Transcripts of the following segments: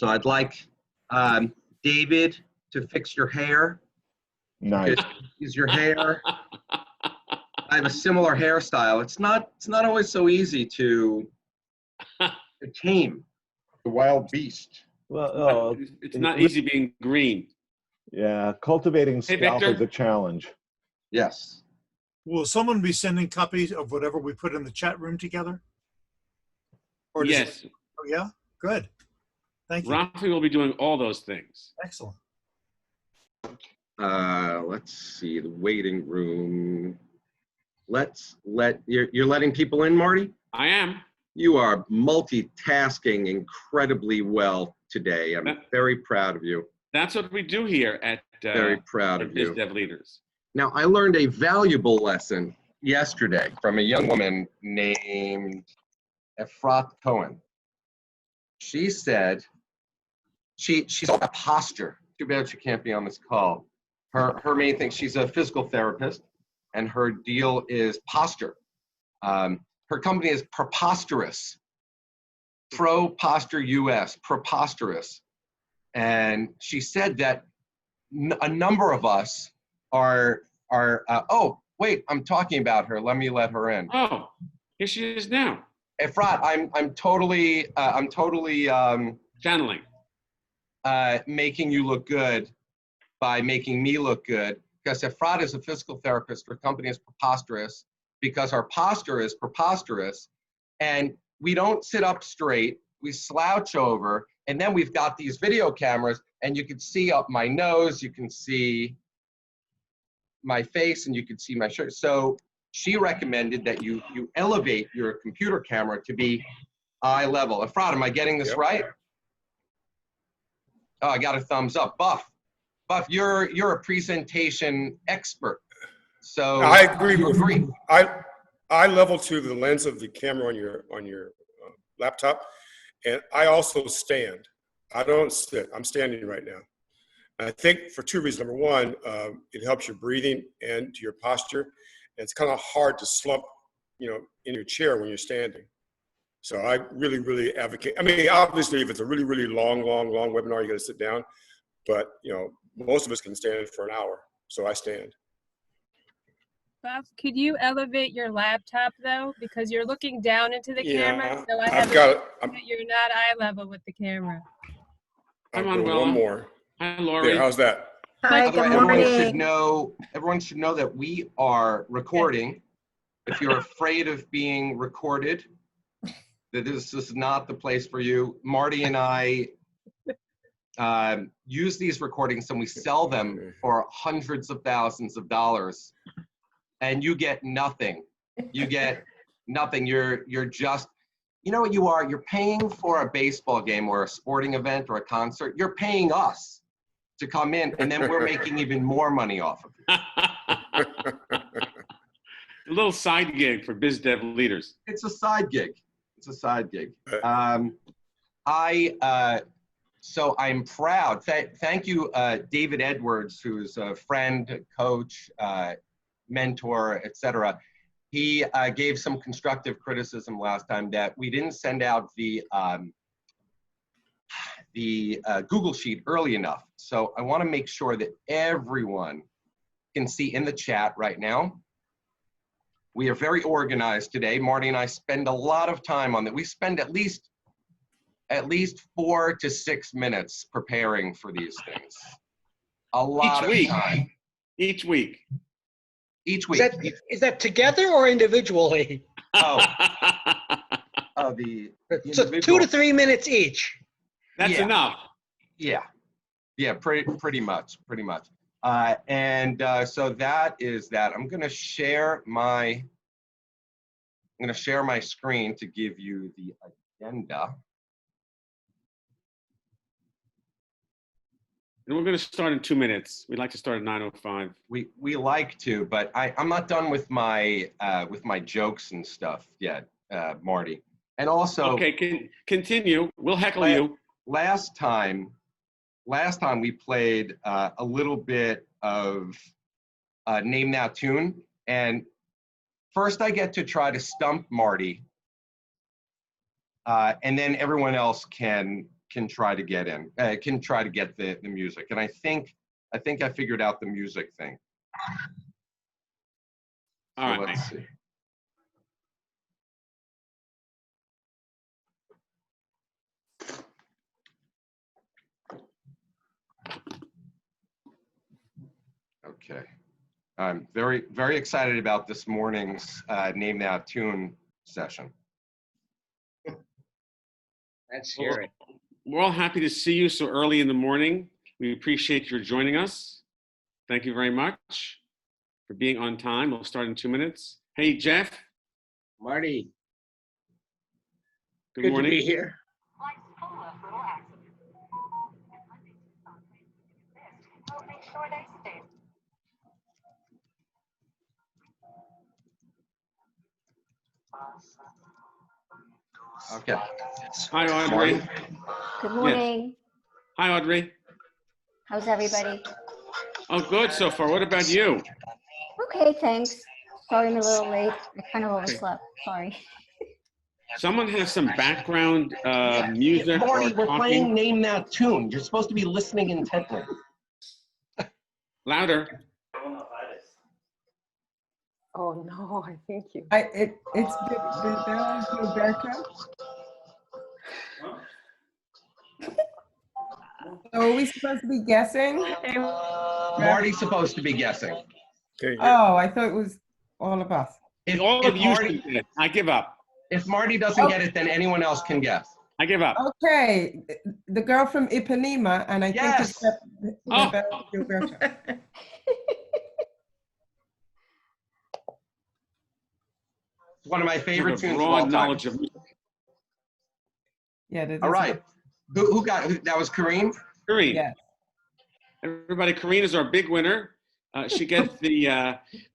So I'd like David to fix your hair. Nice. Is your hair? I have a similar hairstyle. It's not always so easy to tame the wild beast. Well, It's not easy being green. yeah, cultivating scalp Victor? is a challenge. Yes. Will someone be sending copies of whatever we put in the chat room together? Or does Yes, oh, yeah? Good. Thank you. Raphi will be doing all those things. Excellent. Let's see, the waiting room. You're letting people in, Marty? I am. You are multitasking incredibly well today. I'm very proud of you. That's what we do here at Very proud of you. BizDev Leaders. Now, I learned a valuable lesson yesterday from a young woman named Efrat Cohen. She said, she's all about posture. Too bad she can't be on this call. Her main thing, she's a physical therapist, and her deal is posture. Her company is Preposterous. Pro Posture US, Preposterous. And she said that a number of us are oh, wait, I'm talking about her. Let me let her in. Oh, here she is now. Efrat, I'm totally Channeling. making you look good by making me look good, because Efrat is a physical therapist. Her company is Preposterous because our posture is preposterous, and we don't sit up straight. We slouch over, and then we've got these video cameras, and you can see up my nose, you can see my face, and you can see my shirt. So she recommended that you elevate your computer camera to be eye level. Efrat, am I getting this right? Oh, I got a thumbs up. Buff, you're a presentation expert. So I agree you with agree. I level to the lens of the camera on your laptop, and I also stand. I don't sit. I'm standing right now. And I think for two reasons. Number one, it helps your breathing and to your posture. And it's kind of hard to slump, in your chair when you're standing. So I really, really advocate. I mean, obviously, if it's a really, really long webinar, you got to sit down. But most of us can stand for an hour, so I stand. Buff, could you elevate your laptop though? Because you're looking down into the camera, so I I've have got a it. that you're not eye level with the camera. Hi, I'll go Manuela. one more. Hi, Lori. There, how's that? By Hi, the way, good everyone should know that we are recording. If you're afraid of being recorded, that this is not the place for you. Marty and I use these recordings and we sell them for hundreds of thousands of dollars, and you get nothing. You get nothing. You're just, you know what you are? You're paying for a baseball game or a sporting event or a concert. You're paying us to come in, and then we're making even more money off of it. A little side gig for BizDev Leaders. It's a side gig. It's a side gig. So I'm proud. Thank you, David Edwards, who's a friend, coach, mentor, etc. He gave some constructive criticism last time that we didn't send out the Google Sheet early enough. So I want to make sure that everyone can see in the chat right now. We are very organized today. Marty and I spend a lot of time on that. We spend at least 4 to 6 minutes preparing for these things. A lot of time. Each week. Each week. Is that together or individually? The So 2 to 3 minutes each. That's enough. Yeah, pretty much. So that is that. I'm gonna share my screen to give you the agenda. And we're going to start in 2 minutes. We'd like to start at 9:05. We like to, but I'm not done with my jokes and stuff yet, Marty. And also, okay, continue. We'll heckle you. Last time we played a little bit of Name That Tune, and first I get to try to stump Marty, and then everyone else can can try to get in, can try to get the music. And I think I figured out the music thing. So All right. let's see. Okay. I'm very, very excited about this morning's Name That Tune session. Let's hear it. We're all happy to see you so early in the morning. We appreciate your joining us. Thank you very much for being on time. We'll start in 2 minutes. Hey, Jeff. Marty, Good morning. to be here. Okay. Hi, Audrey. Marty? Good morning. Hi, Audrey. How's everybody? Oh, good so far. What about you? Okay, thanks. Sorry I'm a little late. I kind of overslept. Sorry. Someone has some background music Marty, or we're playing talking. Name That Tune. You're supposed to be listening intently. Louder. Oh no, I thank you. It's Breakout. So are we supposed to be guessing? Marty's supposed to be guessing. Okay. Oh, I thought it was all of us. All of you Marty, should get it. I give up. if Marty doesn't get it, then anyone else can guess. I give up. Okay, the girl from Ipanema, and I Yes. think it's Oh. Breakout. It's one of my favorite You have a tunes of all broad time. knowledge of music. Yeah, that is. All right. Who got that was Kareem? Karine. Yeah. Everybody, Karine is our big winner. She gets the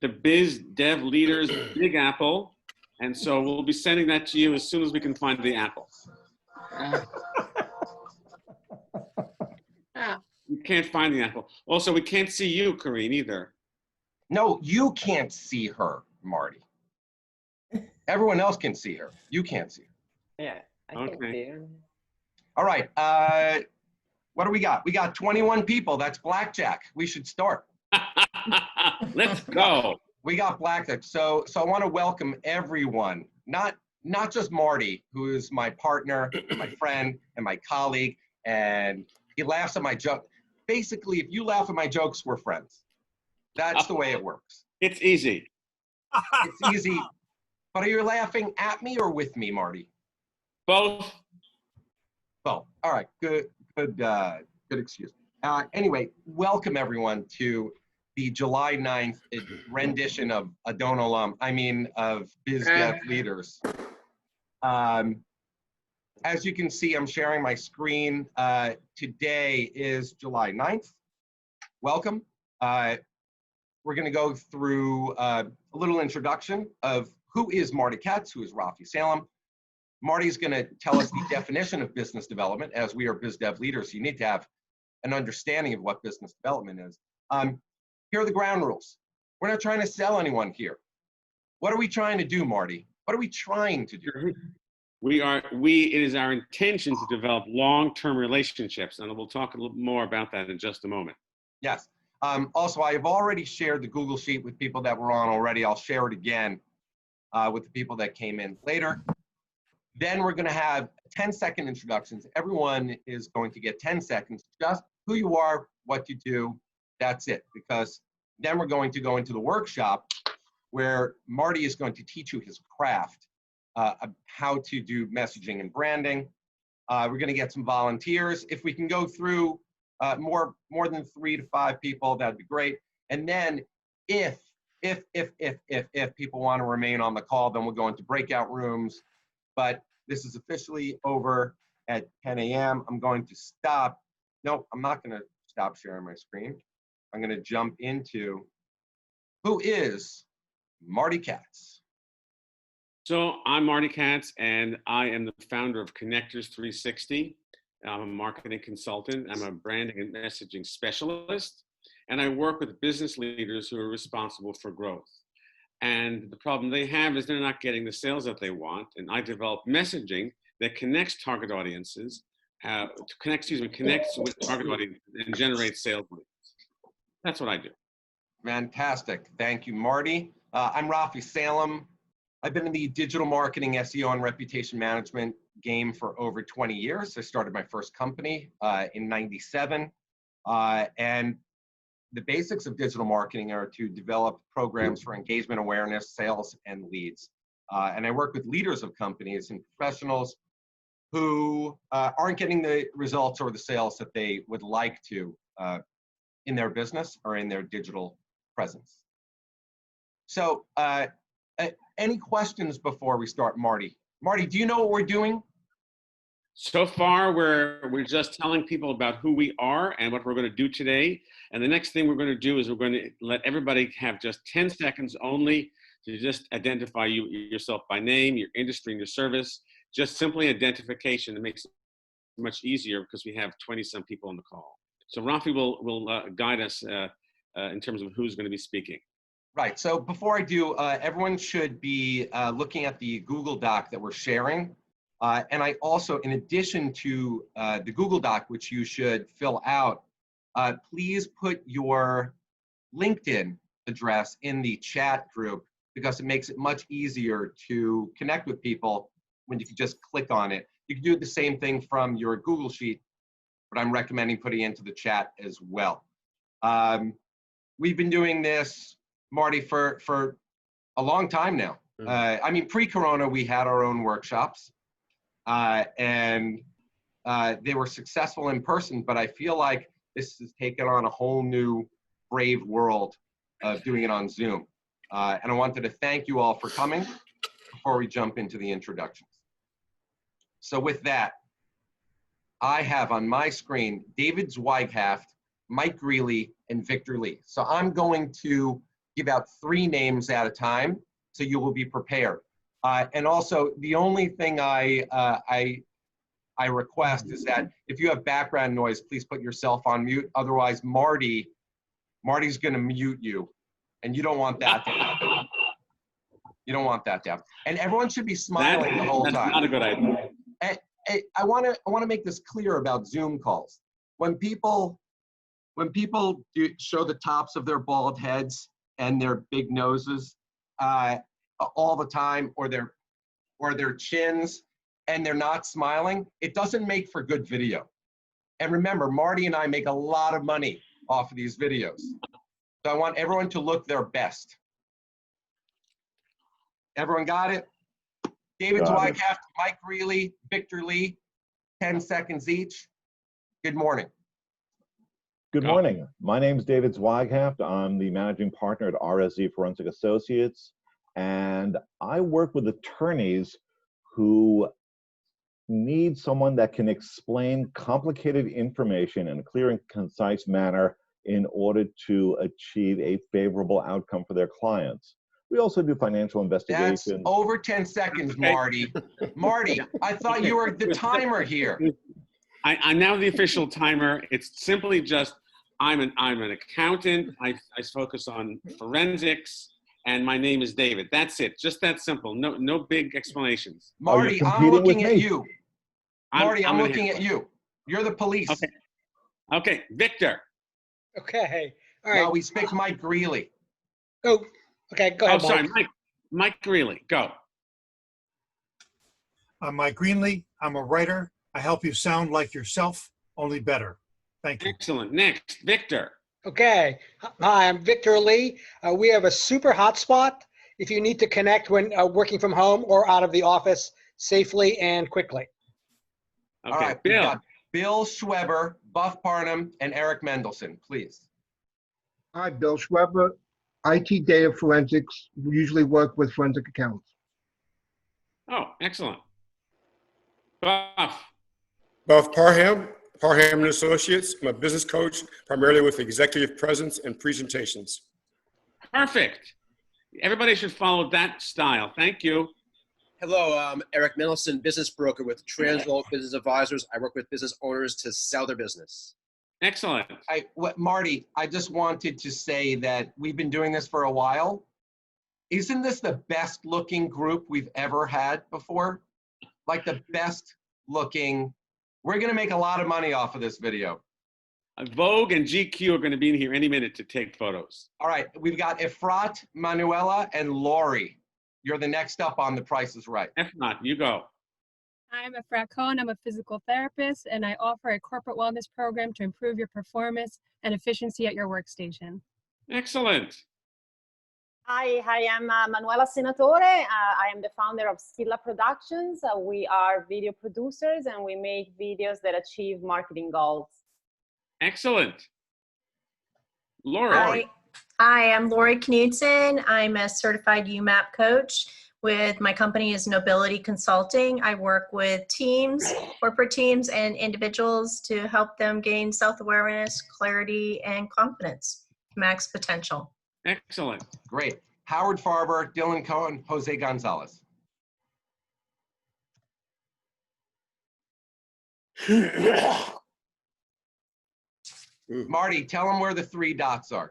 BizDev Leaders Big Apple. And so we'll be sending that to you as soon as we can find the apple. You can't find the apple. Also, we can't see you, Karine, either. No, you can't see her, Marty. Everyone else can see her. You can't see her. Yeah, I can Okay. see her. All right. What do we got? We got 21 people. That's blackjack. We should start. Let's go. We got blackjack. So I want to welcome everyone, not just Marty, who is my partner, my friend, and my colleague, and he laughs at my joke. Basically, if you laugh at my jokes, we're friends. That's the way it works. It's easy. It's easy. But are you laughing at me or with me, Marty? Both. Oh, all right. Good excuse. Anyway, welcome everyone to the July 9th rendition of of BizDev Leaders. As you can see, I'm sharing my screen. Today is July 9th. Welcome. We're going to go through a little introduction of who is Marty Katz, who is Raphi Salem. Marty's going to tell us the definition of business development. As we are BizDev leaders, you need to have an understanding of what business development is. Here are the ground rules. We're not trying to sell anyone here. What are we trying to do, Marty? What are we trying to do? It is our intention to develop long-term relationships, and we'll talk a little more about that in just a moment. Yes. Also, I have already shared the Google Sheet with people that were on already. I'll share it again with the people that came in later. Then we're going to have 10-second introductions. Everyone is going to get 10 seconds, just who you are, what you do. That's it, because then we're going to go into the workshop where Marty is going to teach you his craft, how to do messaging and branding. We're going to get some volunteers. If we can go through more than 3 to 5 people, that'd be great. And then if people want to remain on the call, then we'll go into breakout rooms. But this is officially over at 10 a.m. I'm going to stop. No, I'm not going to stop sharing my screen. I'm going to jump into who is Marty Katz. So I'm Marty Katz, and I am the founder of Connectors 360. I'm a marketing consultant. I'm a branding and messaging specialist, and I work with business leaders who are responsible for growth. And the problem they have is they're not getting the sales that they want. And I develop messaging that connects target audiences connects with target audience and generates sales leads. That's what I do. Fantastic. Thank you, Marty. I'm Raphi Salem. I've been in the digital marketing, SEO, and reputation management game for over 20 years. I started my first company in '97. And the basics of digital marketing are to develop programs for engagement awareness, sales, and leads. And I work with leaders of companies and professionals who aren't getting the results or the sales that they would like to in their business or in their digital presence. So any questions before we start, Marty? Marty, do you know what we're doing? So far, we're just telling people about who we are and what we're going to do today. And the next thing we're going to do is we're going to let everybody have just 10 seconds only to just identify yourself by name, your industry, and your service. Just simply identification. It makes it much easier because we have 20-some people on the call. So Raphi will guide us in terms of who's going to be speaking. Right. So before I do, everyone should be looking at the Google Doc that we're sharing. And I also, in addition to the Google Doc, which you should fill out, please put your LinkedIn address in the chat group because it makes it much easier to connect with people when you can just click on it. You can do the same thing from your Google Sheet, but I'm recommending putting it into the chat as well. We've been doing this, Marty, for a long time now. I mean, pre-corona, we had our own workshops. And they were successful in person, but I feel like this has taken on a whole new brave world of doing it on Zoom. And I wanted to thank you all for coming before we jump into the introductions. So with that, I have on my screen David Zweighaft, Mike Greeley, and Victor Lee. So I'm going to give out 3 names at a time, so you will be prepared. And also, the only thing I request is that if you have background noise, please put yourself on mute. Otherwise, Marty's going to mute you, and you don't want that to happen. You don't want that to happen. And everyone should be smiling the whole time. That's not a good idea. And I want to make this clear about Zoom calls. When people show the tops of their bald heads and their big noses, all the time, or their chins, and they're not smiling, it doesn't make for good video. And remember, Marty and I make a lot of money off of these videos. So I want everyone to look their best. Everyone got it? David Zweighaft, Mike Greeley, Victor Lee, 10 seconds each. Good morning. Good morning. My name is David Zweighaft. I'm the managing partner at RSZ Forensic Associates. And I work with attorneys who need someone that can explain complicated information in a clear and concise manner in order to achieve a favorable outcome for their clients. We also do financial investigations. That's over 10 seconds, Marty. Marty, I thought you were the timer here. I'm now the official timer. It's simply just, I'm an accountant. I focus on forensics. And my name is David. That's it. Just that simple. No big explanations. Marty, I'm looking at you. Marty, I'm looking at you. You're the police. Okay, Victor. Okay. All right. Now we speak Mike Greeley. Oh, okay. Go ahead. Oh, sorry, Mike Greeley. Go. I'm Mike Greenlee. I'm a writer. I help you sound like yourself, only better. Thank you. Excellent. Next, Victor. Okay. Hi, I'm Victor Lee. We have a super hotspot if you need to connect when working from home or out of the office safely and quickly. Okay, all right, Bill. Bill Schweber, Buff Parnham, and Eric Mendelson, please. Hi, Bill Schweber, IT data forensics. We usually work with forensic accounts. Oh, excellent. Buff Parham and Associates. I'm a business coach, primarily with executive presence and presentations. Perfect. Everybody should follow that style. Thank you. Hello, I'm Eric Mendelson, business broker with Transworld Business Advisors. I work with business owners to sell their business. Excellent. Marty, I just wanted to say that we've been doing this for a while. Isn't this the best looking group we've ever had before? Like the best looking We're gonna make a lot of money off of this video. Vogue and GQ are going to be in here any minute to take photos. All right, we've got Efrat, Manuela, and Lori. You're the next up on The Price is Right. If not, you go. I'm Efrat Cohen. I'm a physical therapist, and I offer a corporate wellness program to improve your performance and efficiency at your workstation. Excellent. Hi, I'm Manuela Senatore. I am the founder of Skilla Productions. We are video producers and we make videos that achieve marketing goals. Excellent. Lori. Hi, I'm Lori Knudsen. I'm a certified UMAP coach. With my company is Nobility Consulting. I work with teams, corporate teams, and individuals to help them gain self-awareness, clarity, and confidence to max potential. Excellent. Great. Howard Farber, Dylan Cohen, Jose Gonzalez. Marty, tell them where the 3 dots are.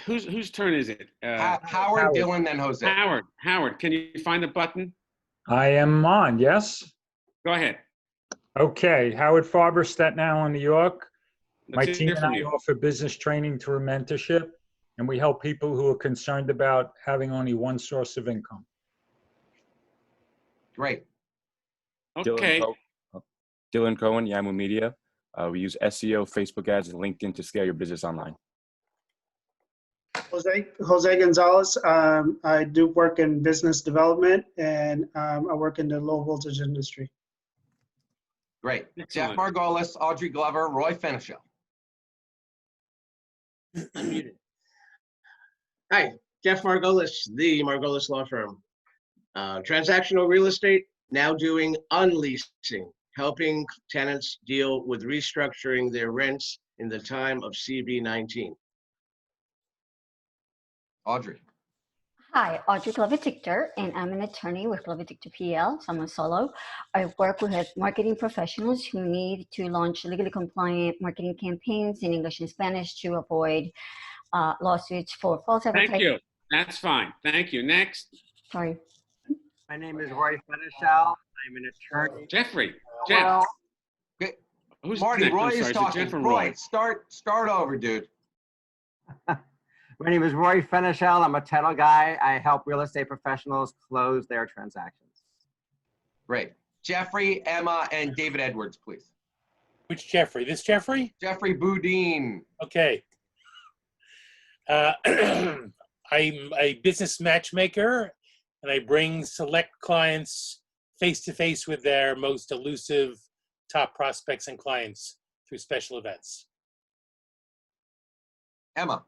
Whose turn is it? Howard, Dylan, then Jose. Howard, can you find the button? I am on, yes? Go ahead. Okay, Howard Farber, Staten Island, New York. My Let's team hear and from I you. offer business training through mentorship, and we help people who are concerned about having only one source of income. Great. Okay. Dylan Cohen, Yamu Media. We use SEO, Facebook ads, and LinkedIn to scale your business online. Jose Gonzalez. I do work in business development, and I work in the low voltage industry. Great. Jeff Margolis, Audrey Glover, Roy Fenichel. Unmuted. Hi, Jeff Margolis, the Margolis Law Firm. Transactional real estate, now doing unleasing, helping tenants deal with restructuring their rents in the time of CV-19. Audrey. Hi, Audrey Glover-Tichter, and I'm an attorney with Glover-Tichter PL, so I'm a solo. I work with marketing professionals who need to launch legally compliant marketing campaigns in English and Spanish to avoid lawsuits for false advertising. Thank you. That's fine. Thank you. Next. Sorry. My name is Roy Fenichel. I'm an attorney. Jeffrey. Well, Jeff. Who's Marty, next? I'm Roy sorry, is it talking. Jeff and Roy, start over, dude. my name is Roy Fenichel. I'm a title guy. I help real estate professionals close their transactions. Great. Jeffrey, Emma, and David Edwards, please. Which Jeffrey? This Jeffrey? Jeffrey Boudin. Okay. I'm a business matchmaker, and I bring select clients face-to-face with their most elusive top prospects and clients through special events. Emma.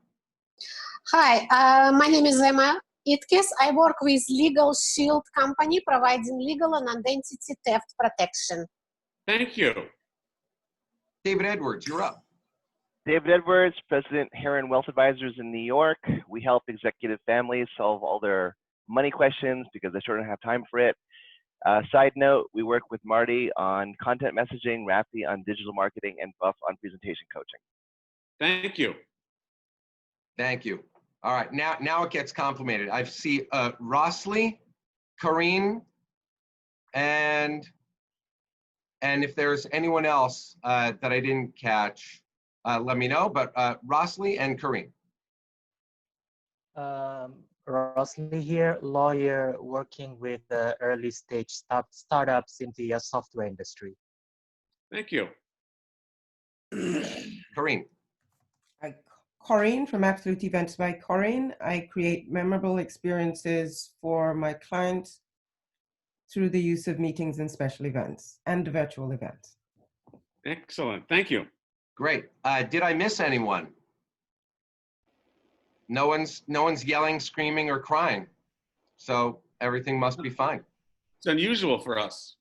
Hi, my name is Emma Itkes. I work with Legal Shield Company, providing legal and identity theft protection. Thank you. David Edwards, you're up. David Edwards, President Heron Wealth Advisors in New York. We help executive families solve all their money questions because they sort of have time for it. Side note, we work with Marty on content messaging, Raphi on digital marketing, and Buff on presentation coaching. Thank you. Thank you. All right, now it gets complicated. I see Rosley, Karine, and if there's anyone else that I didn't catch, let me know. But Rosley and Karine. Rosley here, lawyer working with early stage startups in the software industry. Thank you. Karine. Corinne from Absolute Events by Corinne. I create memorable experiences for my clients through the use of meetings and special events and virtual events. Excellent. Thank you. Great. Did I miss anyone? No one's yelling, screaming, or crying. So everything must be fine. It's unusual for us.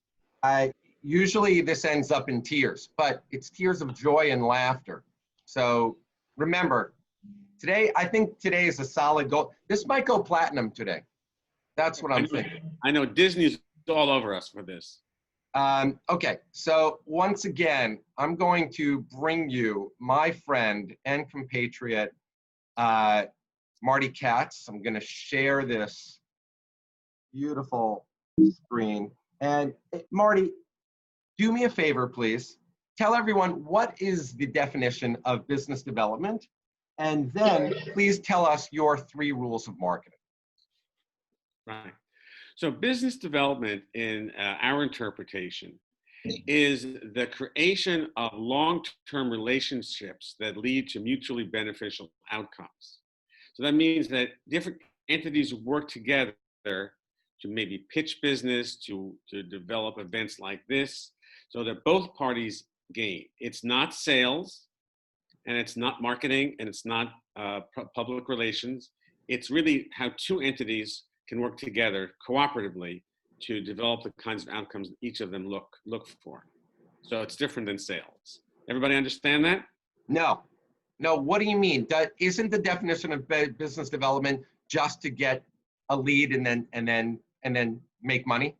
Usually this ends up in tears, but it's tears of joy and laughter. So remember, I think today is a solid goal. This might go platinum today. That's what I'm thinking. I know Disney's all over us for this. Okay, so once again, I'm going to bring you my friend and compatriot, Marty Katz. I'm going to share this beautiful screen. And Marty, do me a favor, please. Tell everyone what is the definition of business development, and then please tell us your 3 rules of marketing. Right. So business development in our interpretation is the creation of long-term relationships that lead to mutually beneficial outcomes. So that means that different entities work together to maybe pitch business, to develop events like this, so that both parties gain. It's not sales, and it's not marketing, and it's not public relations. It's really how 2 entities can work together cooperatively to develop the kinds of outcomes each of them look for. So it's different than sales. Everybody understand that? No. No, what do you mean? Isn't the definition of business development just to get a lead and then make money?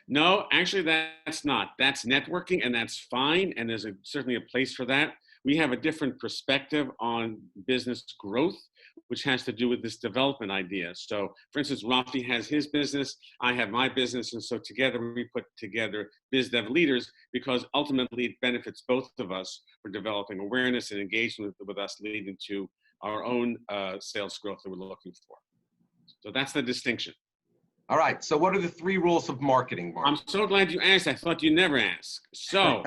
No, actually that's not. That's networking, and that's fine, and there's certainly a place for that. We have a different perspective on business growth, which has to do with this development idea. So for instance, Raphi has his business, I have my business, and so together we put together BizDev leaders because ultimately it benefits both of us for developing awareness and engagement with us, leading to our own sales growth that we're looking for. So that's the distinction. All right, so what are the 3 rules of marketing, Mark? I'm so glad you asked. I thought you'd never ask. So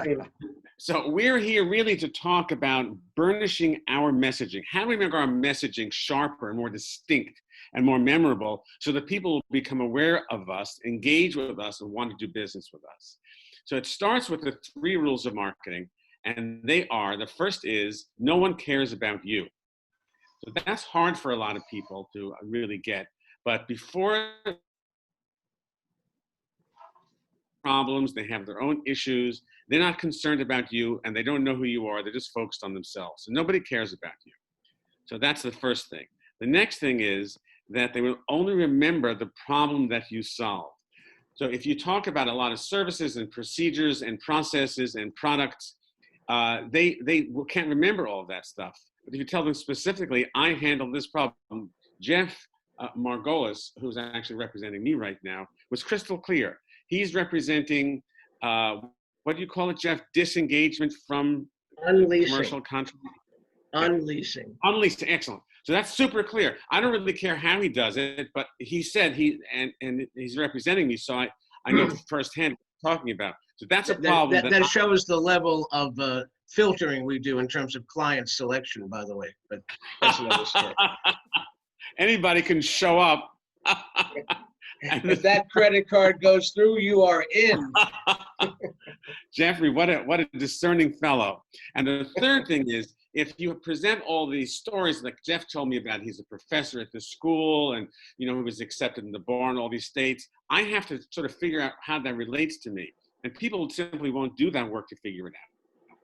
we're here really to talk about burnishing our messaging. How do we make our messaging sharper and more distinct and more memorable so that people will become aware of us, engage with us, and want to do business with us? So it starts with the 3 rules of marketing, and they are, the first is, no one cares about you. So that's hard for a lot of people to really get. But before problems, they have their own issues, they're not concerned about you, and they don't know who you are, they're just focused on themselves. So nobody cares about you. So that's the first thing. The next thing is that they will only remember the problem that you solve. So if you talk about a lot of services and procedures and processes and products, they can't remember all of that stuff. But if you tell them specifically, I handle this problem, Jeff Margolis, who's actually representing me right now, was crystal clear. He's representing, what do you call it, Jeff? Disengagement from commercial contract? Unleasing. Unleasing, excellent. So that's super clear. I don't really care how he does it, but he said and he's representing me, so I know firsthand what I'm talking about. So that's a problem. That shows the level of filtering we do in terms of client selection, by the way, but that's another story. Anybody can show up. And if that credit card goes through, you are in. Jeffrey, what a discerning fellow. And the third thing is, if you present all these stories like Jeff told me about, he's a professor at the school and he was accepted in the bar in all these states, I have to sort of figure out how that relates to me. And people simply won't do that work to figure it out.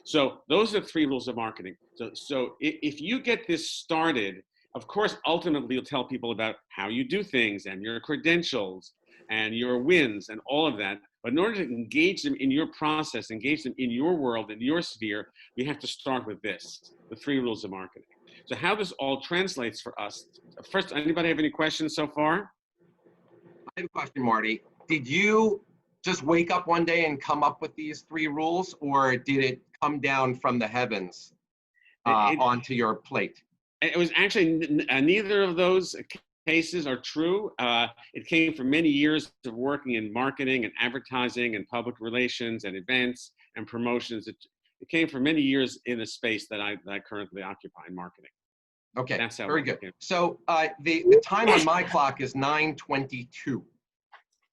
So those are the 3 rules of marketing. So if you get this started, of course, ultimately, you'll tell people about how you do things and your credentials and your wins and all of that. But in order to engage them in your process, engage them in your world, in your sphere, we have to start with this, the 3 rules of marketing. So how this all translates for us. First, anybody have any questions so far? I have a question, Marty. Did you just wake up one day and come up with these 3 rules, or did it come down from the heavens onto your plate? It was actually neither of those cases are true. It came from many years of working in marketing and advertising and public relations and events and promotions. It came from many years in the space that I currently occupy in marketing. Okay, that's how very good. So the time on my clock is 9:22.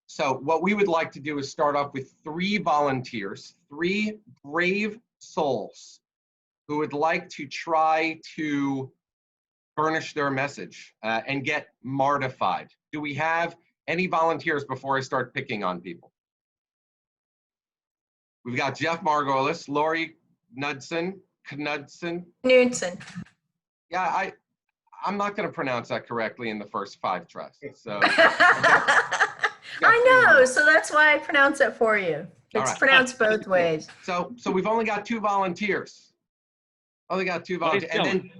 So what we would like to do is start off with 3 volunteers, 3 brave souls who would like to try to burnish their message and get mortified. Do we have any volunteers before I start picking on people? We've got Jeff Margolis, Lori Knudsen. Yeah, I'm not going to pronounce that correctly in the first 5 tries. So I know, so that's why I pronounce it for you. It's right. pronounced both ways. So we've only got 2 volunteers. Only got 2 volunteers. And then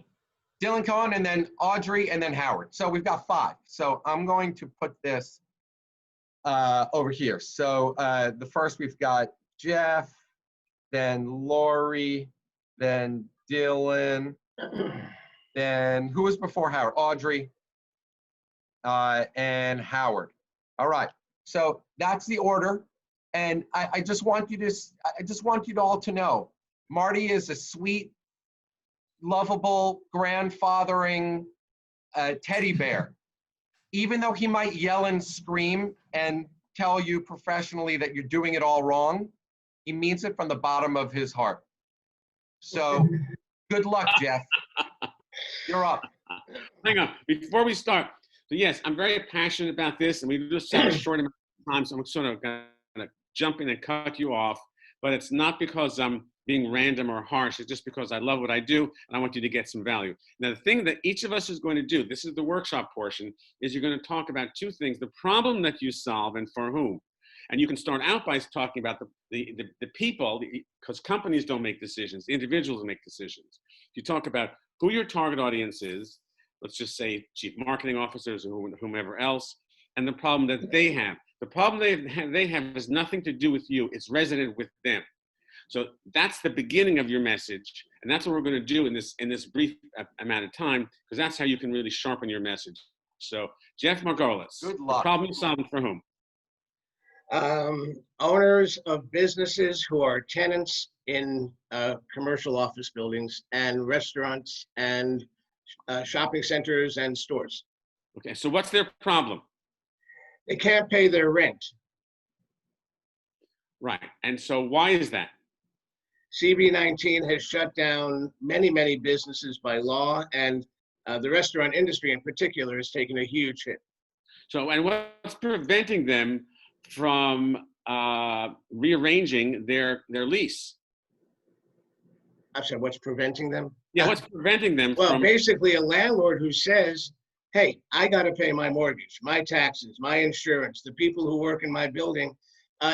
Dylan Cohen, and then Audrey, and then Howard. So we've got 5. So I'm going to put this over here. So the first we've got Jeff, then Lori, then Dylan, then who was before Howard? Audrey, and Howard. All right, so that's the order. And I just want you to all to know, Marty is a sweet, lovable, grandfathering teddy bear. Even though he might yell and scream and tell you professionally that you're doing it all wrong, he means it from the bottom of his heart. So good luck, Jeff. You're up. Hang on, before we start. So yes, I'm very passionate about this, and we just have a short amount of time, so I'm sort of gonna jump in and cut you off. But it's not because I'm being random or harsh. It's just because I love what I do, and I want you to get some value. Now, the thing that each of us is going to do, this is the workshop portion, is you're going to talk about two things: the problem that you solve and for whom. And you can start out by talking about the people, because companies don't make decisions, individuals make decisions. You talk about who your target audience is, let's just say chief marketing officers or whomever else, and the problem that they have. The problem they have has nothing to do with you, it's resident with them. So that's the beginning of your message, and that's what we're going to do in this brief amount of time, because that's how you can really sharpen your message. So Jeff Margolis, good luck. The problem you're solving for whom? Owners of businesses who are tenants in commercial office buildings and restaurants and shopping centers and stores. Okay, so what's their problem? They can't pay their rent. Right, and so why is that? CV-19 has shut down many, many businesses by law, and the restaurant industry in particular has taken a huge hit. So, and what's preventing them from rearranging their lease? I'm sorry, what's preventing them? Yeah, what's preventing them Well, from? basically a landlord who says, hey, I got to pay my mortgage, my taxes, my insurance, the people who work in my building.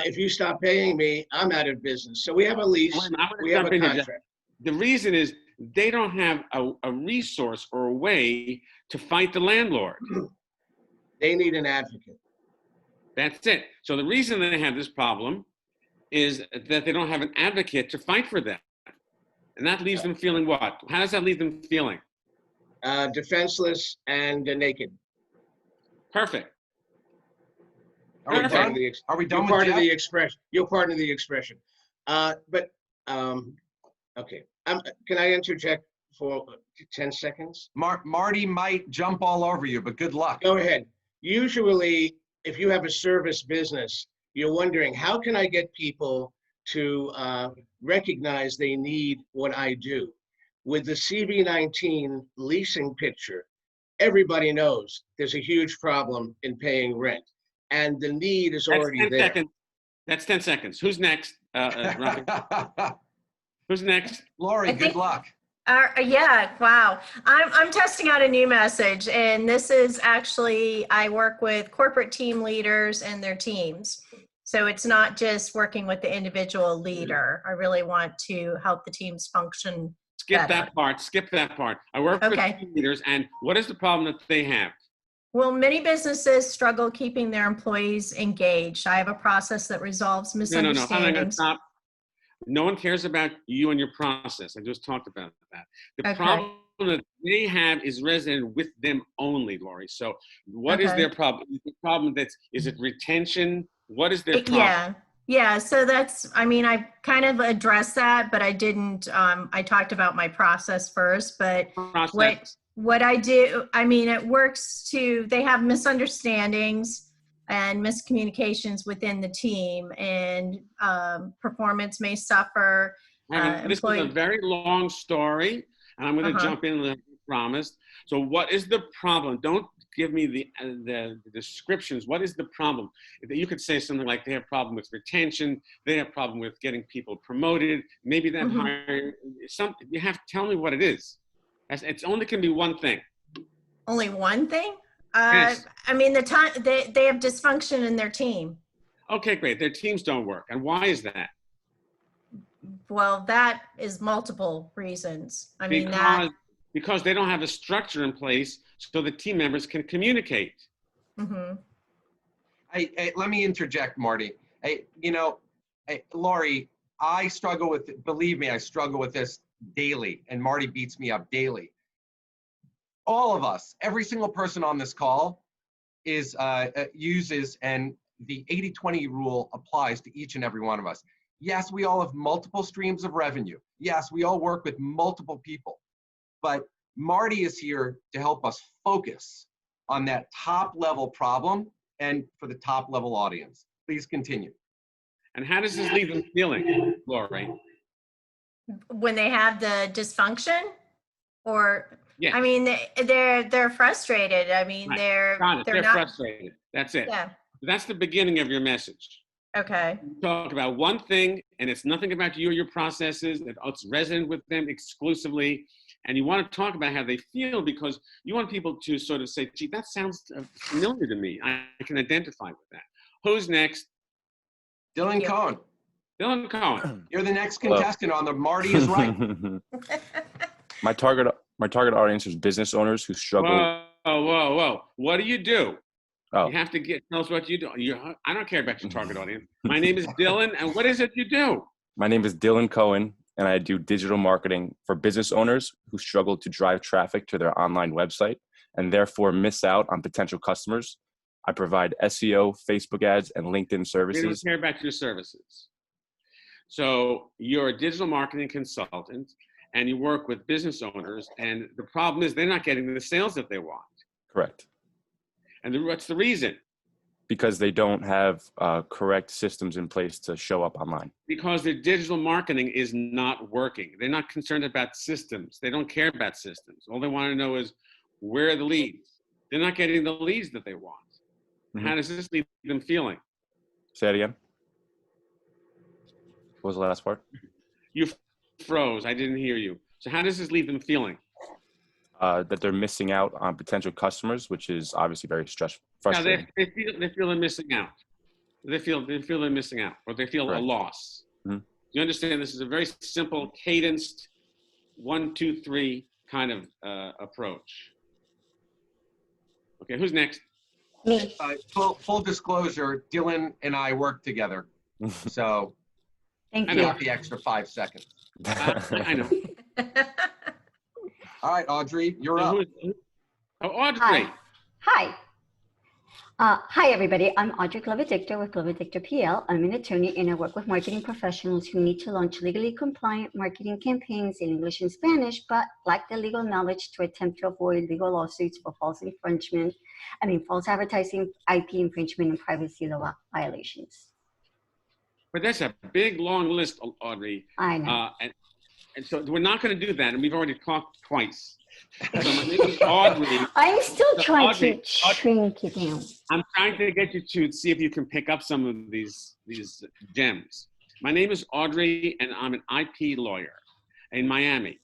If you stop paying me, I'm out of business. So we have a lease, we have a contract. The reason is they don't have a resource or a way to fight the landlord. They need an advocate. That's it. So the reason they have this problem is that they don't have an advocate to fight for them. And that leaves them feeling what? How does that leave them feeling? Defenseless and naked. Perfect. Are we done? Are we done with part of the expression? You're part of the expression. Okay. Can I interject for 10 seconds? Marty might jump all over you, but good luck. Go ahead. Usually, if you have a service business, you're wondering, how can I get people to recognize they need what I do? With the CV-19 leasing picture, everybody knows there's a huge problem in paying rent, and the need is already there. Seconds. That's 10 seconds. Who's next? Raphi? Who's next? Lori, good luck. Yeah, wow. I'm testing out a new message, and this is actually, I work with corporate team leaders and their teams. So it's not just working with the individual leader. I really want to help the teams function Skip better. that part. Skip that part. I work with team leaders, and what is the problem that they have? Well, many businesses struggle keeping their employees engaged. I have a process that resolves misunderstandings. No. I'm going to stop. No one cares about you and your process. I just talked about that. The problem that they have is resident with them only, Lori. So what is their problem? The problem is it retention? What is their problem? Yeah. So that's, I mean, I kind of addressed that, but I didn't, I talked about my process first, but what I do, I mean, it works to, they have misunderstandings and miscommunications within the team, and performance may suffer. This is a very long story, and I'm going to jump in as I promised. So what is the problem? Don't give me the descriptions. What is the problem? You could say something like they have a problem with retention, they have a problem with getting people promoted, maybe that hire, you have to tell me what it is. It's only can be one thing. Only one thing? Yes. I mean, they have dysfunction in their team. Okay, great. Their teams don't work. And why is that? Well, that is multiple reasons. Because they don't have a structure in place so the team members can communicate. Let me interject, Marty. Hey, Lori, I struggle with, believe me, I struggle with this daily, and Marty beats me up daily. All of us, every single person on this call is uses, and the 80-20 rule applies to each and every one of us. Yes, we all have multiple streams of revenue. Yes, we all work with multiple people, but Marty is here to help us focus on that top level problem and for the top level audience. Please continue. And how does this leave them feeling, Lori? When they have the dysfunction, or Yeah. I mean, they're frustrated. I mean, Right. they're They're not frustrated. That's it. Yeah. That's the beginning of your message. Okay. Talk about one thing, and it's nothing about you or your processes. It's resonant with them exclusively. And you want to talk about how they feel, because you want people to sort of say, gee, that sounds familiar to me. I can identify with that. Who's next? Dylan Cohen. Dylan Cohen. You're the next contestant on the Marty is Right. My target audience is business owners who struggle. Whoa. What do you do? Oh. You have to tell us what you do. I don't care about your target audience. My name is Dylan, and what is it you do? My name is Dylan Cohen, and I do digital marketing for business owners who struggle to drive traffic to their online website and therefore miss out on potential customers. I provide SEO, Facebook ads, and LinkedIn We don't services. care about your services. So you're a digital marketing consultant, and you work with business owners, and the problem is they're not getting the sales that they want. Correct. And what's the reason? Because they don't have correct systems in place to show up online. Because their digital marketing is not working. They're not concerned about systems. They don't care about systems. All they want to know is, where are the leads? They're not getting the leads that they want. Mm-hmm. How does this leave them feeling? Say that again. What was the last part? You froze. I didn't hear you. So how does this leave them feeling? That they're missing out on potential customers, which is obviously very frustrating. Yeah, they feel they're missing out. They feel they're missing out, or they feel a loss. Mm-hmm. You understand? This is a very simple, cadenced 1, 2, 3 kind of approach. Okay, who's next? Me. Full disclosure, Dylan and I work together, so Thank I you. got the extra 5 seconds. I know. All right, Audrey, you're up. Oh, Audrey. Hi. Hi, everybody. I'm Audrey Glover-Dictor with Glover-Dictor PL. I'm an attorney, and I work with marketing professionals who need to launch legally compliant marketing campaigns in English and Spanish, but lack the legal knowledge to attempt to avoid legal lawsuits for false advertising, IP infringement, and privacy law violations. But that's a big, long list, Audrey. I know. And so we're not going to do that, and we've already talked twice. So my name is Audrey. I'm still trying to Audrey, shrink it down. I'm trying to get you to see if you can pick up some of these gems. My name is Audrey, and I'm an IP lawyer in Miami.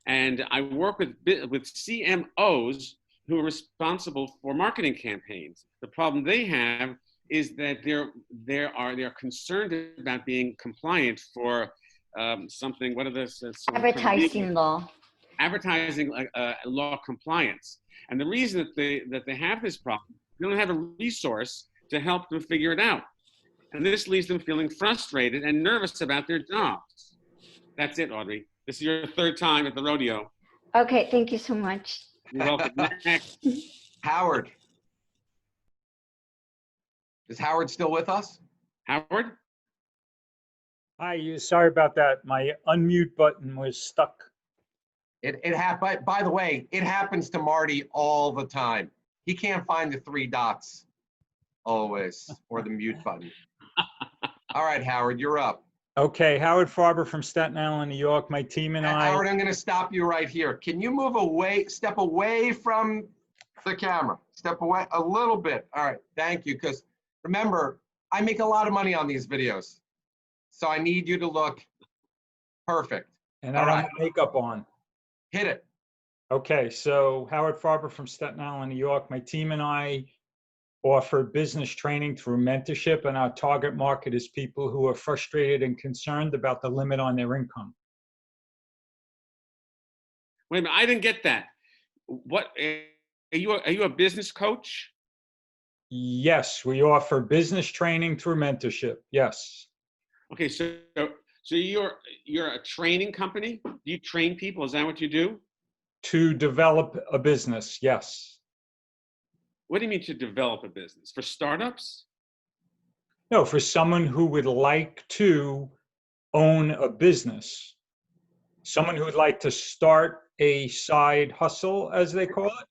And I work with CMOs who are responsible for marketing campaigns. The problem they have is that they're concerned about being compliant for something. What are the Advertising law. Advertising law compliance. And the reason that they have this problem, they don't have a resource to help them figure it out. And this leaves them feeling frustrated and nervous about their jobs. That's it, Audrey. This is your 3rd time at the rodeo. Okay, thank you so much. You're welcome. Next. Howard. Is Howard still with us? Howard? Hi, sorry about that. My unmute button was stuck. It happened. By the way, it happens to Marty all the time. He can't find the 3 dots always, or the mute button. All right, Howard, you're up. Okay, Howard Farber from Staten Island, New York. My team and I. Howard, I'm going to stop you right here. Can you move away, step away from the camera? Step away a little bit. All right, thank you. Because remember, I make a lot of money on these videos. So I need you to look perfect. And I don't have makeup on. Hit it. Okay, so Howard Farber from Staten Island, New York. My team and I offer business training through mentorship, and our target market is people who are frustrated and concerned about the limit on their income. Wait a minute, I didn't get that. What are you a business coach? Yes, we offer business training through mentorship. Yes. Okay, so you're a training company? Do you train people? Is that what you do? To develop a business, yes. What do you mean to develop a business? For startups? No, for someone who would like to own a business, someone who would like to start a side hustle, as they call it.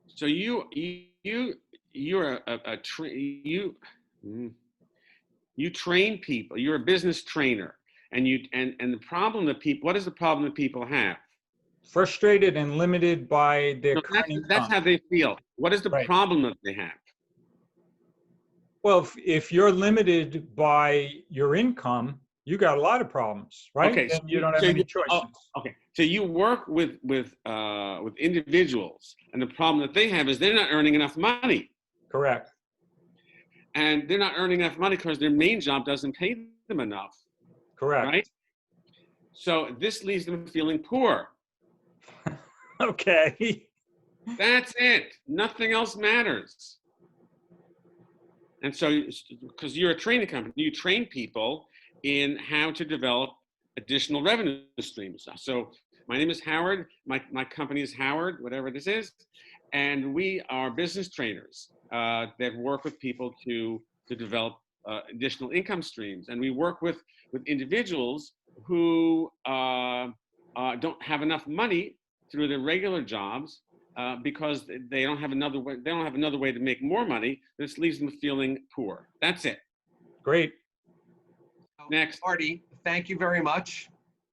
So you train people. You're a business trainer, and the problem that people. What is the problem that people have? Frustrated and limited by their No, current that's income. how they feel. What is the problem that they have? Well, if you're limited by your income, you got a lot of problems, right? Okay, Then you don't have any choices. Okay, so you work with individuals, and the problem that they have is they're not earning enough money. Correct. And they're not earning enough money because their main job doesn't pay them enough. Correct. Right? So this leaves them feeling poor. Okay. That's it. Nothing else matters. And so, because you're a training company, you train people in how to develop additional revenue streams. So my name is Howard. My company is Howard, whatever this is. And we are business trainers that work with people to develop additional income streams. And we work with individuals who don't have enough money through their regular jobs because they don't have another way. They don't have another way to make more money. This leaves them feeling poor. That's it. Great. Next. Marty, thank you very much.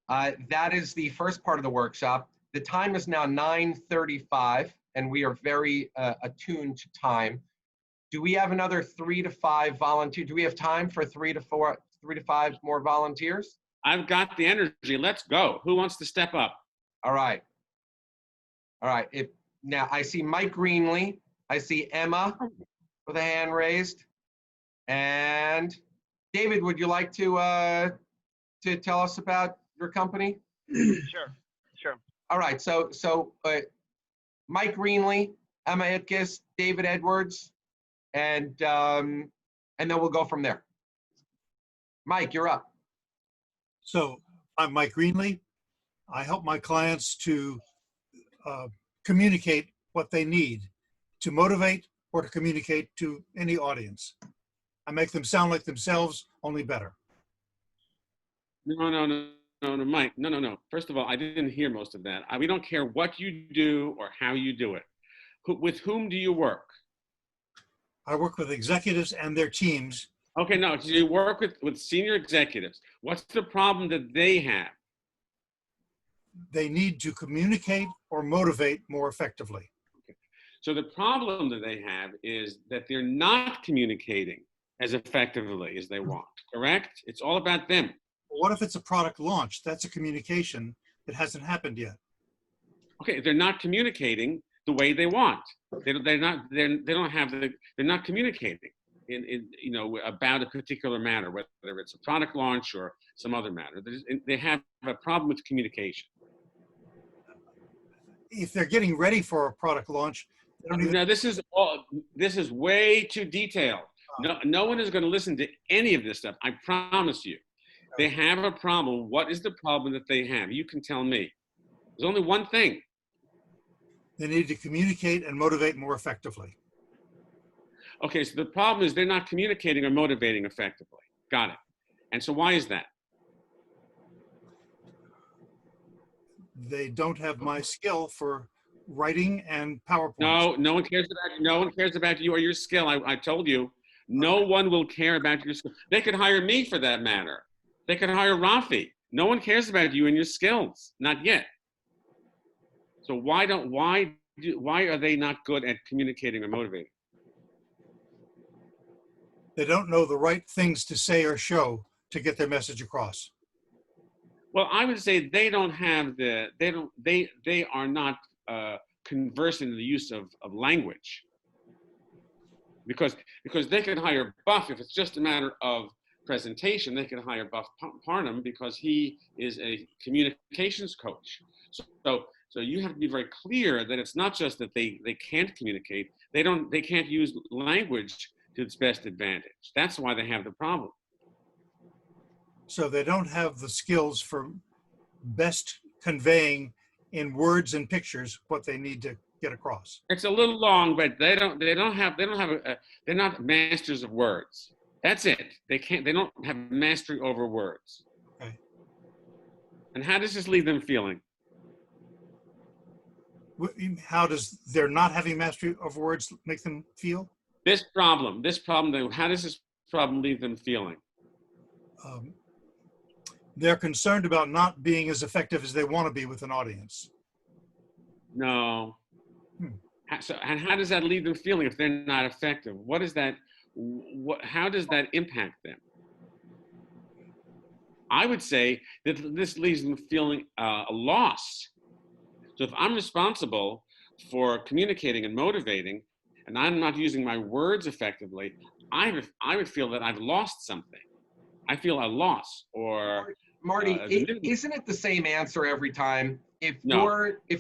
That is the first part of the workshop. The time is now 9:35, and we are very attuned to time. Do we have another 3 to 5 volunteers? Do we have time for 3 to 5 more volunteers? I've got the energy. Let's go. Who wants to step up? All right. All right. Now I see Mike Greenlee. I see Emma with a hand raised. And David, would you like to tell us about your company? Sure. All right. So Mike Greenlee, Emma Itkis, David Edwards, and then we'll go from there. Mike, you're up. So I'm Mike Greenlee. I help my clients to communicate what they need to motivate or to communicate to any audience. I make them sound like themselves, only better. No, Mike. No. First of all, I didn't hear most of that. We don't care what you do or how you do it. With whom do you work? I work with executives and their teams. Okay, no, so you work with senior executives. What's the problem that they have? They need to communicate or motivate more effectively. Okay. So the problem that they have is that they're not communicating as effectively as they want, correct? It's all about them. What if it's a product launch? That's a communication that hasn't happened yet. Okay, they're not communicating the way they want. They're not communicating about a particular matter, whether it's a product launch or some other matter. They have a problem with communication. If they're getting ready for a product launch, they don't even... No, this is way too detailed. No one is going to listen to any of this stuff. I promise you. They have a problem. What is the problem that they have? You can tell me. There's only one thing. They need to communicate and motivate more effectively. Okay, so the problem is they're not communicating or motivating effectively. Got it. And so why is that? They don't have my skill for writing and PowerPoint. No one cares about you. No one cares about you or your skill. I told you, no one will care about your skill. They could hire me for that matter. They could hire Raphi. No one cares about you and your skills. Not yet. So why are they not good at communicating or motivating? They don't know the right things to say or show to get their message across. Well, I would say they are not conversant in the use of language. Because they can hire Buff if it's just a matter of presentation. They can hire Buff Parnham because he is a communications coach. So you have to be very clear that it's not just that they can't communicate. They can't use language to its best advantage. That's why they have the problem. So they don't have the skills for best conveying in words and pictures what they need to get across. It's a little long, but they're not masters of words. That's it. They don't have mastery over words. Okay. And how does this leave them feeling? How does their not having mastery of words make them feel? This problem, how does this problem leave them feeling? They're concerned about not being as effective as they want to be with an audience. No. So, and how does that leave them feeling if they're not effective? What is that? How does that impact them? I would say that this leaves them feeling a loss. So if I'm responsible for communicating and motivating, and I'm not using my words effectively, I would feel that I've lost something. I feel a loss. Or Marty, isn't it the same answer every time? If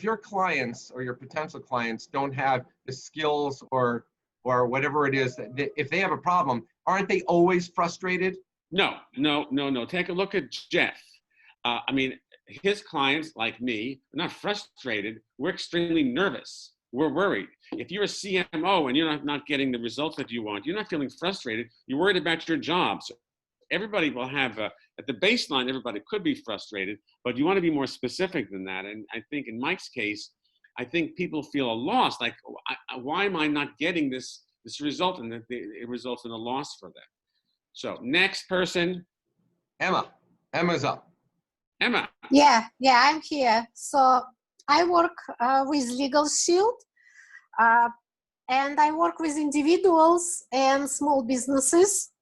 your clients or your potential clients don't have the skills or whatever it is, if they have a problem, aren't they always frustrated? No. Take a look at Jeff. I mean, his clients, like me, are not frustrated. We're extremely nervous. We're worried. If you're a CMO and you're not getting the results that you want, you're not feeling frustrated. You're worried about your job. So everybody will have, at the baseline, everybody could be frustrated, but you want to be more specific than that. And I think in Mike's case, I think people feel a loss. Like, why am I not getting this result? And that it results in a loss for them. So next person. Emma's up. Emma. Yeah, I'm here. So I work with Legal Shield, and I work with individuals and small businesses.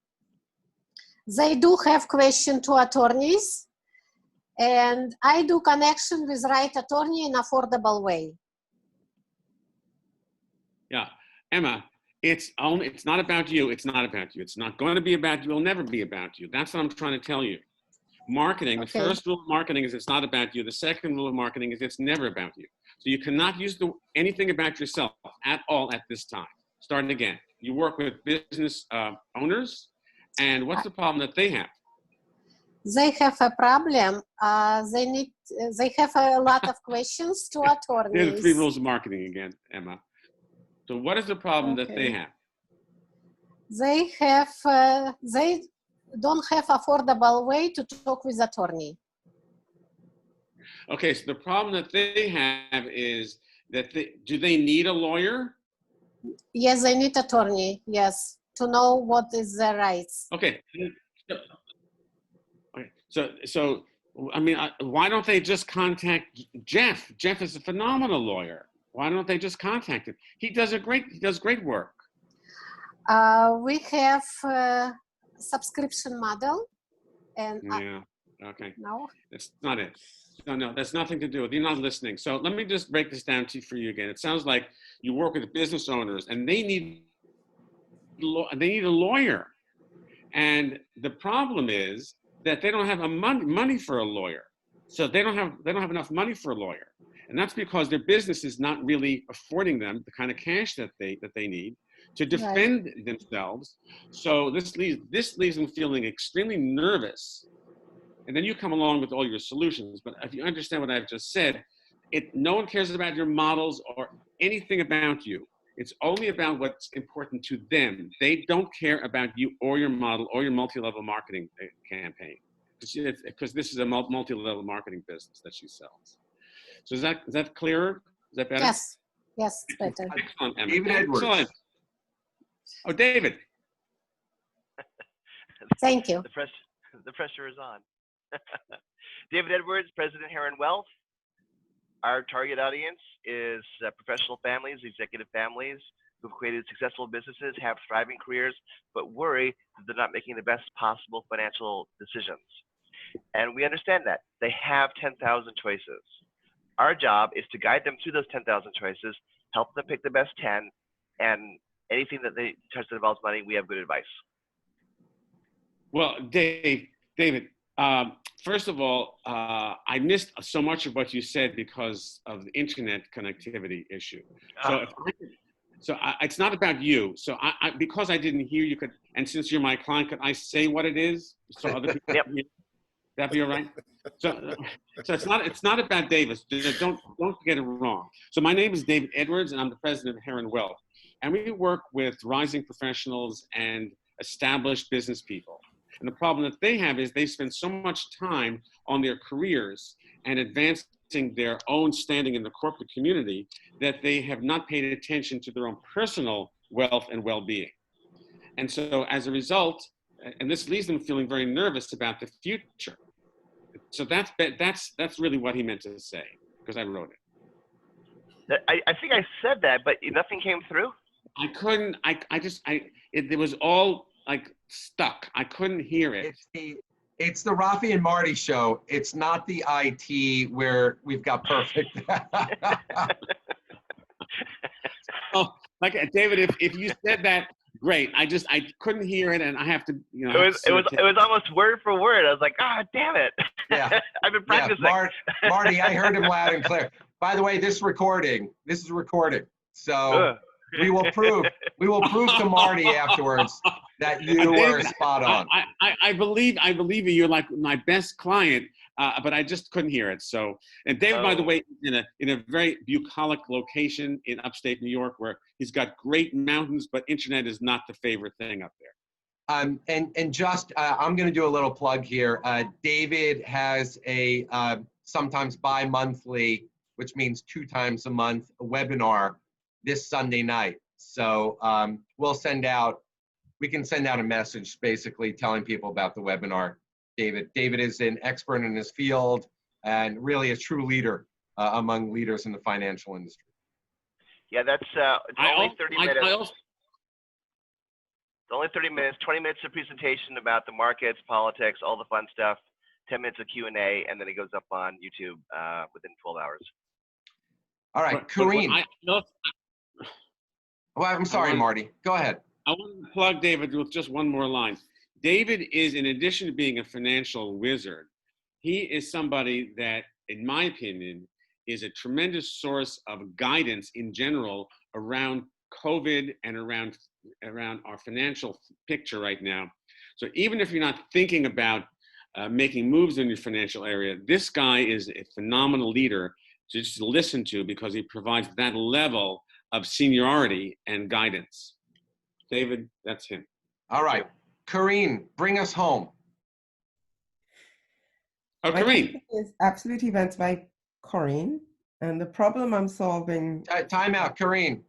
They do have questions to attorneys, and I do connection with right attorney in affordable way. Yeah, Emma, it's not about you. It's not about you. It's not going to be about you. It'll never be about you. That's what I'm trying to tell you. Marketing, the first rule of marketing is it's not about you. The second rule of marketing is it's never about you. So you cannot use anything about yourself at all at this time. Starting again. You work with business owners, and what's the problem that they have? They have a problem. They have a lot of questions to attorneys. They're the 3 rules of marketing again, Emma. So what is the problem that they have? They don't have affordable way to talk with attorney. Okay, so the problem that they have is that do they need a lawyer? Yes, they need attorney. Yes, to know what is their rights. Okay. So I mean, why don't they just contact Jeff? Jeff is a phenomenal lawyer. Why don't they just contact him? He does great work. We have a subscription model, and Okay. No, That's not it. No, that's nothing to do with. You're not listening. So let me just break this down for you again. It sounds like you work with business owners, and they need a lawyer, and the problem is that they don't have money for a lawyer. So they don't have enough money for a lawyer, and that's because their business is not really affording them the kind of cash that they need to defend themselves. So this leaves them feeling extremely nervous. And then you come along with all your solutions. But if you understand what I've just said, no one cares about your models or anything about you. It's only about what's important to them. They don't care about you or your model or your multi-level marketing campaign, because this is a multi-level marketing business that she sells. So is that clearer? Is that better? Yes, better. Excellent, Emma. David Edwards. Excellent. Oh, David. Thank you. The pressure is on. David Edwards, President Heron Wealth. Our target audience is professional families, executive families who've created successful businesses, have thriving careers, but worry that they're not making the best possible financial decisions. And we understand that. They have 10,000 choices. Our job is to guide them through those 10,000 choices, help them pick the best 10, and anything that they touch that involves money, we have good advice. Well, David, first of all, I missed so much of what you said because of the internet connectivity issue. So So it's not about you. So because I didn't hear you could, and since you're my client, could I say what it is so other people can hear? That'd be all right. So it's not about Davis. Don't get it wrong. So my name is David Edwards, and I'm the president of Heron Wealth, and we work with rising professionals and established business people. And the problem that they have is they spend so much time on their careers and advancing their own standing in the corporate community that they have not paid attention to their own personal wealth and well-being. And so as a result, and this leaves them feeling very nervous about the future. So that's really what he meant to say, because I wrote it. I think I said that, but nothing came through. I couldn't, it was all like stuck. I couldn't hear it. It's the Raphi and Marty show. It's not the IT where we've got perfect. Oh, like David, if you said that, great. I couldn't hear it, and I have to, you know. It was almost word for word. I was like, ah, damn it. Yeah. I've been practicing. Yeah, Marty, I heard him loud and clear. By the way, this is recording. So we will prove to Marty afterwards that you were spot on. I believe you. You're like my best client, but I just couldn't hear it. So, and David, by the way, in a very bucolic location in upstate New York, where he's got great mountains, but internet is not the favorite thing up there. And just I'm going to do a little plug here. David has a sometimes bi-monthly, which means 2 times a month, a webinar this Sunday night. So we can send out a message basically telling people about the webinar. David is an expert in his field and really a true leader among leaders in the financial industry. Yeah, that's only 30 minutes. It's only 30 minutes, 20 minutes of presentation about the markets, politics, all the fun stuff, 10 minutes of Q&A, and then it goes up on YouTube within 12 hours. All right, Kareen. Well, I'm sorry, Marty. Go ahead. I want to plug David with just one more line. David is, in addition to being a financial wizard, he is somebody that, in my opinion, is a tremendous source of guidance in general around COVID and around our financial picture right now. So even if you're not thinking about making moves in your financial area, this guy is a phenomenal leader to just listen to because he provides that level of seniority and guidance. David, that's him. All right. Kareen, bring us home. Oh, Kareen. Is Absolute Events by Kareen. And the problem I'm solving. Time out, Kareen.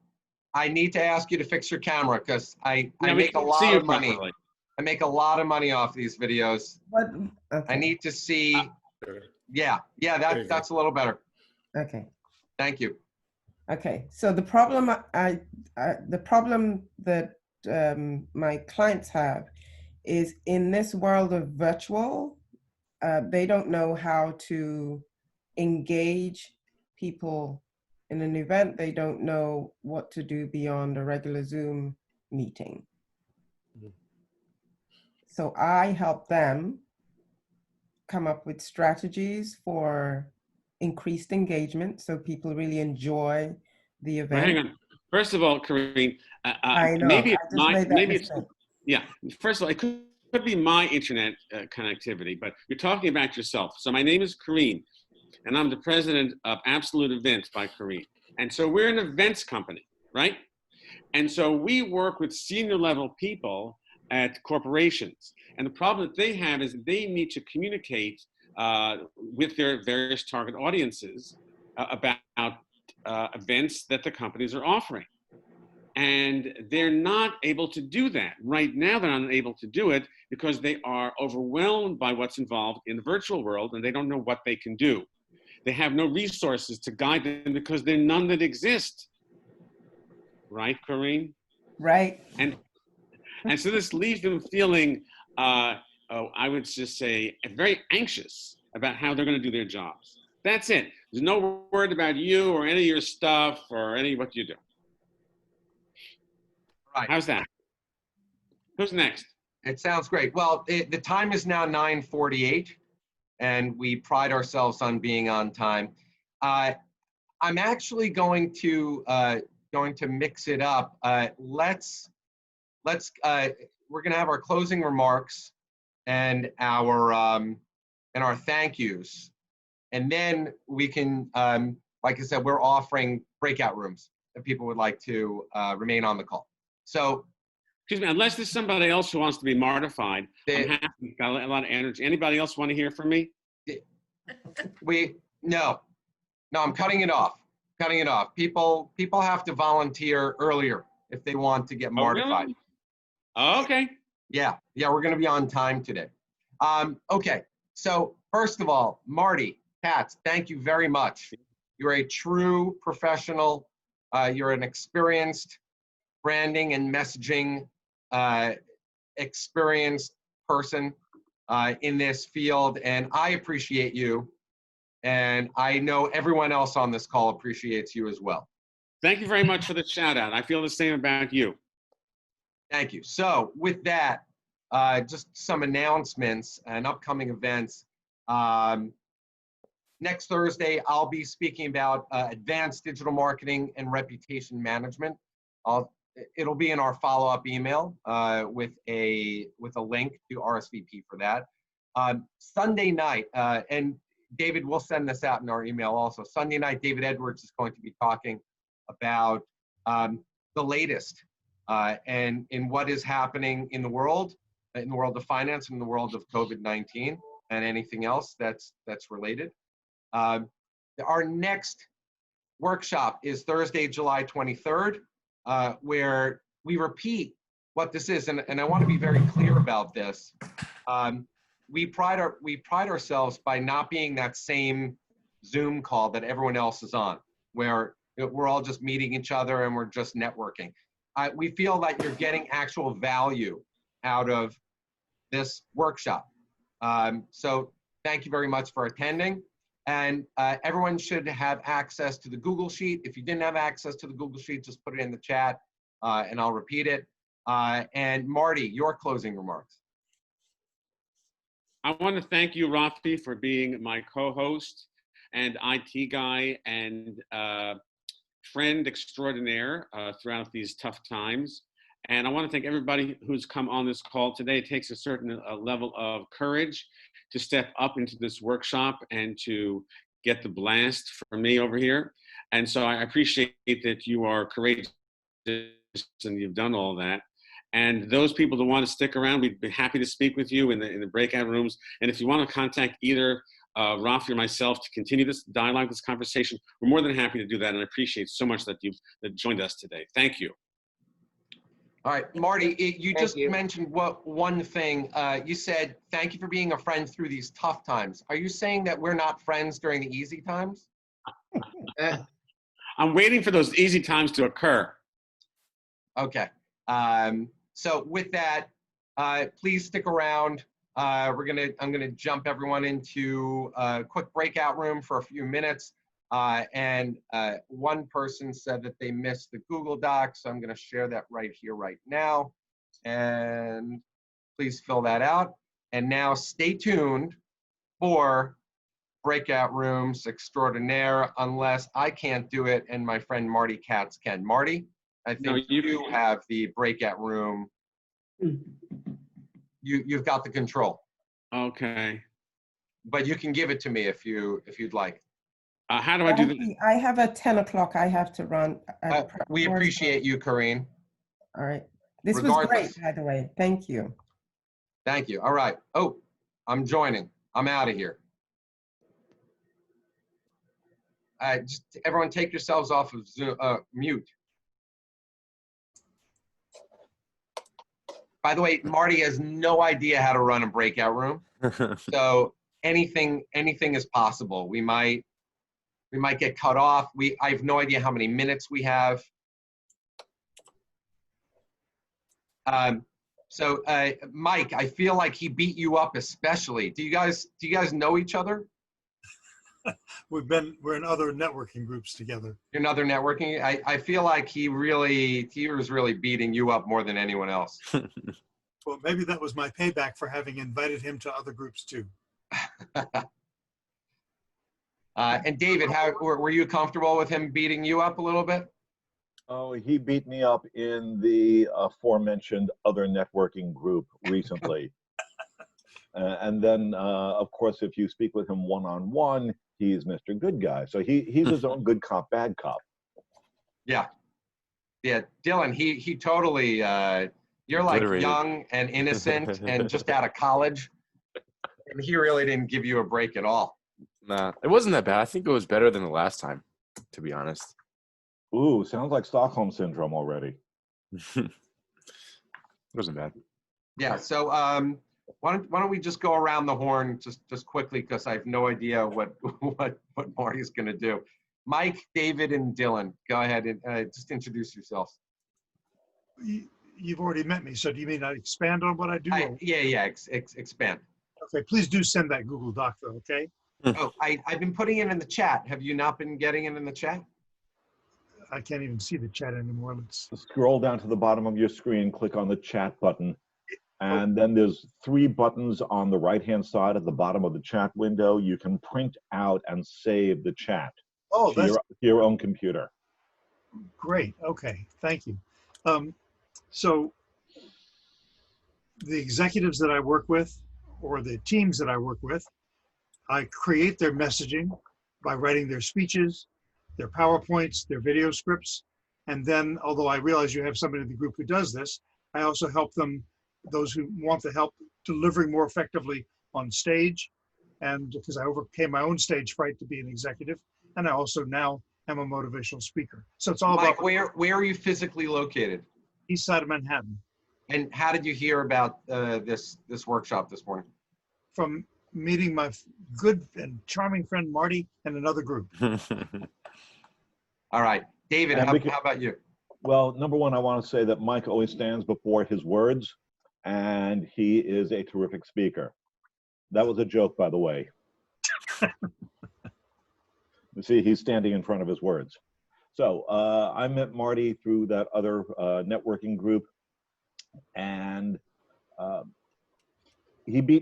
I need to ask you to fix your camera because I make a lot of money. I make a lot of money off these videos. Okay. I need to see. Yeah, that's a little better. Okay. Thank you. Okay. So the problem that my clients have is in this world of virtual, they don't know how to engage people in an event. They don't know what to do beyond a regular Zoom meeting. So I help them come up with strategies for increased engagement so people really enjoy the event. Hang on. First of all, Kareen, I know. maybe it's yeah. First of all, it could be my internet connectivity, but you're talking about yourself. So my name is Kareen, and I'm the president of Absolute Events by Kareen. And so we're an events company, right? And so we work with senior level people at corporations. And the problem that they have is they need to communicate with their various target audiences about events that the companies are offering. And they're not able to do that. Right now, they're not able to do it because they are overwhelmed by what's involved in the virtual world and they don't know what they can do. They have no resources to guide them because there are none that exist. Right, Kareen? Right. And so this leaves them feeling, I would just say, very anxious about how they're going to do their jobs. That's it. There's no word about you or any of your stuff or any of what you do. Right. How's that? Who's next? It sounds great. Well, the time is now 9:48, and we pride ourselves on being on time. I'm actually going to going to mix it up. We're going to have our closing remarks and our thank yous, and then we can, like I said, we're offering breakout rooms if people would like to remain on the call. So, excuse me, unless there's somebody else who wants to be mortified, I'm happy. Got a lot of energy. Anybody else want to hear from me? No, I'm cutting it off. Cutting it off. People have to volunteer earlier if they want to get mortified. Really? Oh, okay. Yeah, we're going to be on time today. Okay, so first of all, Marty Katz, thank you very much. You're a true professional. You're an experienced branding and messaging experienced person in this field, and I appreciate you. And I know everyone else on this call appreciates you as well. Thank you very much for the shout out. I feel the same about you. Thank you. So with that, just some announcements and upcoming events. Next Thursday, I'll be speaking about advanced digital marketing and reputation management. It'll be in our follow-up email with a link to RSVP for that. Sunday night, and David will send this out in our email also. Sunday night, David Edwards is going to be talking about the latest and in what is happening in the world of finance, in the world of COVID-19, and anything else that's related. Our next workshop is Thursday, July 23rd, where we repeat what this is, and I want to be very clear about this. We pride ourselves by not being that same Zoom call that everyone else is on, where we're all just meeting each other and we're just networking. We feel that you're getting actual value out of this workshop. So thank you very much for attending. And everyone should have access to the Google Sheet. If you didn't have access to the Google Sheet, just put it in the chat and I'll repeat it. And Marty, your closing remarks. I want to thank you, Raphi, for being my co-host and IT guy and friend extraordinaire throughout these tough times. And I want to thank everybody who's come on this call today. It takes a certain level of courage to step up into this workshop and to get the blast from me over here. And so I appreciate that you are courageous and you've done all that. And those people that want to stick around, we'd be happy to speak with you in the breakout rooms. And if you want to contact either Raphi or myself to continue this dialogue, this conversation, we're more than happy to do that. And I appreciate so much that you've joined us today. Thank you. All right, Marty, you just mentioned one thing. You said, thank you for being a friend through these tough times. Are you saying that we're not friends during the easy times? I'm waiting for those easy times to occur. Okay. So with that, please stick around. I'm gonna jump everyone into a quick breakout room for a few minutes. And one person said that they missed the Google Doc, so I'm gonna share that right here, right now. And please fill that out. And now stay tuned for breakout rooms extraordinaire, unless I can't do it and my friend Marty Katz can. Marty, I think you have the breakout room. You've got the control. Okay. But you can give it to me if you'd like. How do I do that? I have a 10 o'clock I have to run. We appreciate you, Corrine. All right. This was great, by the way. Thank you. Thank you. All right. Oh, I'm joining. I'm out of here. Just everyone take yourselves off of Zoom, mute. By the way, Marty has no idea how to run a breakout room. So anything is possible. We might get cut off. I have no idea how many minutes we have. Mike, I feel like he beat you up especially. Do you guys know each other? We're in other networking groups together. In other networking, I feel like he was really beating you up more than anyone else. Well, maybe that was my payback for having invited him to other groups too. And David, were you comfortable with him beating you up a little bit? Oh, he beat me up in the aforementioned other networking group recently. And then, of course, if you speak with him one-on-one, he's Mr. Good Guy. So he's his own good cop, bad cop. Yeah. Yeah, Dylan, he totally, you're like Obliterated. young and innocent and just out of college. And he really didn't give you a break at all. Nah, it wasn't that bad. I think it was better than the last time, to be honest. Ooh, sounds like Stockholm Syndrome already. It wasn't bad. Yeah, so why don't we just go around the horn just quickly, because I have no idea what Marty's going to do. Mike, David, and Dylan, go ahead and just introduce yourselves. You've already met me, so do you mean I expand on what I do? Yeah, expand. Okay, please do send that Google Doc though, okay? Oh, I've been putting it in the chat. Have you not been getting it in the chat? I can't even see the chat anymore. Let's Scroll down to the bottom of your screen, click on the chat button, and then there's 3 buttons on the right-hand side at the bottom of the chat window. You can print out and save the chat to your own computer. great. Okay, thank you. So the executives that I work with, or the teams that I work with, I create their messaging by writing their speeches, their PowerPoints, their video scripts. And then, although I realize you have somebody in the group who does this, I also help them, those who want the help, delivering more effectively on stage. And because I overcame my own stage fright to be an executive, and I also now am a motivational speaker. So it's all Mike, about— where are you physically located? East side of Manhattan. And how did you hear about this workshop this morning? From meeting my good and charming friend Marty and another group. All right, David, how about you? Well, number one, I want to say that Mike always stands before his words, and he is a terrific speaker. That was a joke, by the way. You see, he's standing in front of his words. So I met Marty through that other networking group, and he beat